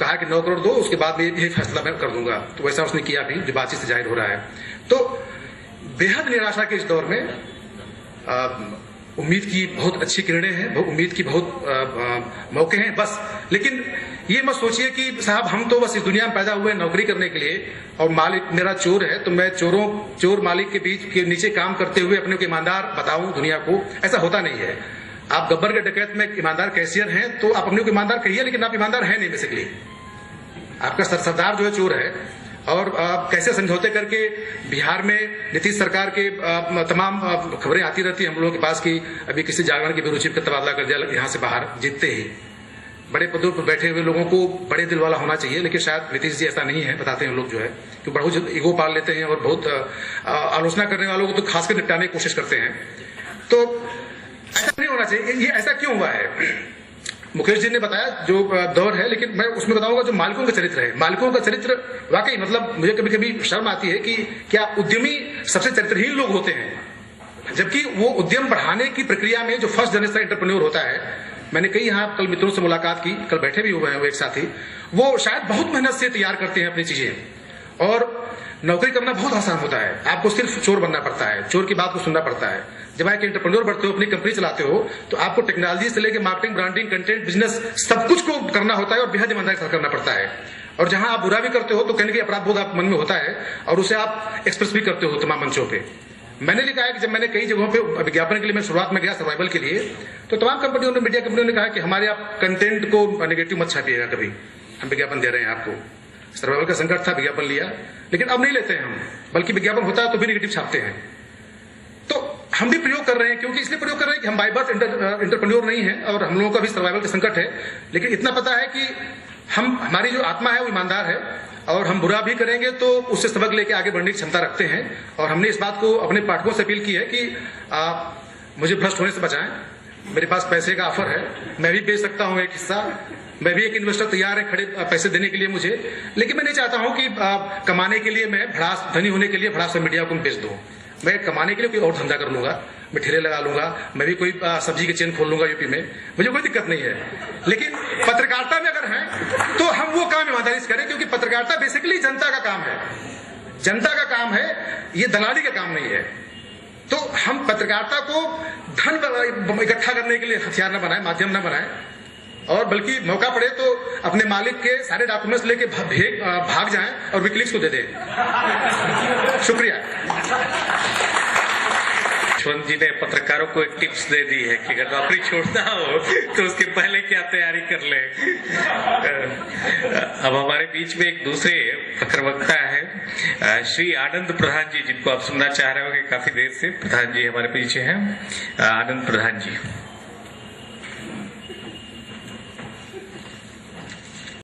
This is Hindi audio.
कहा कि 9 करोड़ दो, उसके बाद में यही फैसला मैं कर दूंगा। तो वैसा उसने किया भी, जो बातचीत से जाहिर हो रहा है। तो बेहद निराशा के इस दौर में उम्मीद की बहुत अच्छी किरणें हैं, उम्मीद की बहुत मौके हैं बस। लेकिन ये मत सोचिए कि साहब हम तो बस इस दुनिया में पैदा हुए नौकरी करने के लिए, और मालिक मेरा चोर है तो मैं चोर मालिक के बीच के नीचे काम करते हुए अपने को ईमानदार बताऊं दुनिया को। ऐसा होता नहीं है। आप गब्बर के डकैत में ईमानदार कैशियर हैं तो आप अपने को ईमानदार कहिए, लेकिन आप ईमानदार हैं नहीं बेसिकली। आपका सरदार जो है चोर है। और कैसे समझौते करके बिहार में नीतीश सरकार के तमाम खबरें आती रहती है हम लोगों के पास कि अभी किसी जागरण की बेरुचि का तबादला कर दिया यहाँ से बाहर जीतते ही। बड़े पदों पर बैठे हुए लोगों को बड़े दिल वाला होना चाहिए, लेकिन शायद नीतीश जी ऐसा नहीं है, बताते हैं लोग जो है कि बहुत ईगो पाल लेते हैं और बहुत आलोचना करने वालों को तो खासकर निपटाने की कोशिश करते हैं। तो ऐसा नहीं होना चाहिए। ये ऐसा क्यों हुआ है? मुकेश जी ने बताया जो दौर है, लेकिन मैं उसमें बताऊंगा जो मालिकों का चरित्र है। मालिकों का चरित्र वाकई मतलब मुझे कभी कभी शर्म आती है कि क्या उद्यमी सबसे चरित्रहीन लोग होते हैं, जबकि वो उद्यम बढ़ाने की प्रक्रिया में जो फर्स्ट जनरेशन एंटरप्रेन्योर होता है। मैंने कई यहाँ कल मित्रों से मुलाकात की, कल बैठे भी हुए हैं वो एक साथी, वो शायद बहुत मेहनत से तैयार करते हैं अपनी चीजें। और नौकरी करना बहुत आसान होता है, आपको सिर्फ चोर बनना पड़ता है, चोर की बात को सुनना पड़ता है। जब आप एंटरप्रेन्योर बढ़ते हो, अपनी कंपनी चलाते हो, तो आपको टेक्नोलॉजी से लेकर मार्केटिंग, ब्रांडिंग, कंटेंट, बिजनेस सब कुछ को करना होता है और बेहद ईमानदारी से करना पड़ता है। और जहां आप बुरा भी करते हो तो कहने की अपराध बोध आप मन में होता है और उसे आप एक्सप्रेस भी करते हो तमाम मंचों पे। मैंने लिखा है कि जब मैंने कई जगहों पे विज्ञापन के लिए मैं शुरुआत में गया सर्वाइवल के लिए, तो तमाम कंपनियों ने, मीडिया कंपनियों ने कहा कि हमारे आप कंटेंट को नेगेटिव मत छापिएगा कभी, हम विज्ञापन दे रहे हैं आपको। सर्वाइवल का संकट था, विज्ञापन लिया, लेकिन अब नहीं लेते हैं हम, बल्कि विज्ञापन होता है तो भी नेगेटिव छापते हैं। तो हम भी प्रयोग कर रहे हैं, क्योंकि इसलिए प्रयोग कर रहे हैं कि हम बाय बर्थ एंटरप्रेन्योर नहीं है और हम लोगों का भी सर्वाइवल का संकट है। लेकिन इतना पता है कि हमारी जो आत्मा है वो ईमानदार है और हम बुरा भी करेंगे तो उससे सबक लेके आगे बढ़ने की क्षमता रखते हैं। और हमने इस बात को अपने पाठकों से अपील की है कि मुझे भ्रष्ट होने से बचाएं। मेरे पास पैसे का ऑफर है, मैं भी बेच सकता हूं एक हिस्सा, मैं भी एक इन्वेस्टर तैयार है खड़े पैसे देने के लिए मुझे। लेकिन मैं नहीं चाहता हूं कि कमाने के लिए मैं भड़ास, धनी होने के लिए भड़ास मीडिया को बेच दूं। मैं कमाने के लिए कोई और धंधा कर लूंगा, मैं ठेले लगा लूंगा, मैं भी कोई सब्जी की चेन खोल लूंगा यूपी में, मुझे कोई दिक्कत नहीं है। लेकिन पत्रकारिता में अगर है तो हम वो काम ईमानदारी से करें, क्योंकि पत्रकारिता बेसिकली जनता का काम है, जनता का काम है, ये दलाली का काम नहीं है। तो हम पत्रकारिता को धन इकट्ठा करने के लिए हथियार न बनाए, माध्यम न बनाए, और बल्कि मौका पड़े तो अपने मालिक के सारे डॉक्यूमेंट्स लेके भाग जाएं और विकिलीक्स को दे दें। शुक्रिया। यशवंत जी ने पत्रकारों को एक टिप्स दे दी है कि अगर नौकरी छोड़ना हो तो उसके पहले क्या तैयारी कर ले। अब हमारे बीच में एक दूसरे प्रवक्ता है श्री आनंद प्रधान जी, जिनको आप सुनना चाह रहे होंगे काफी देर से। प्रधान जी हमारे पीछे हैं, आनंद प्रधान जी।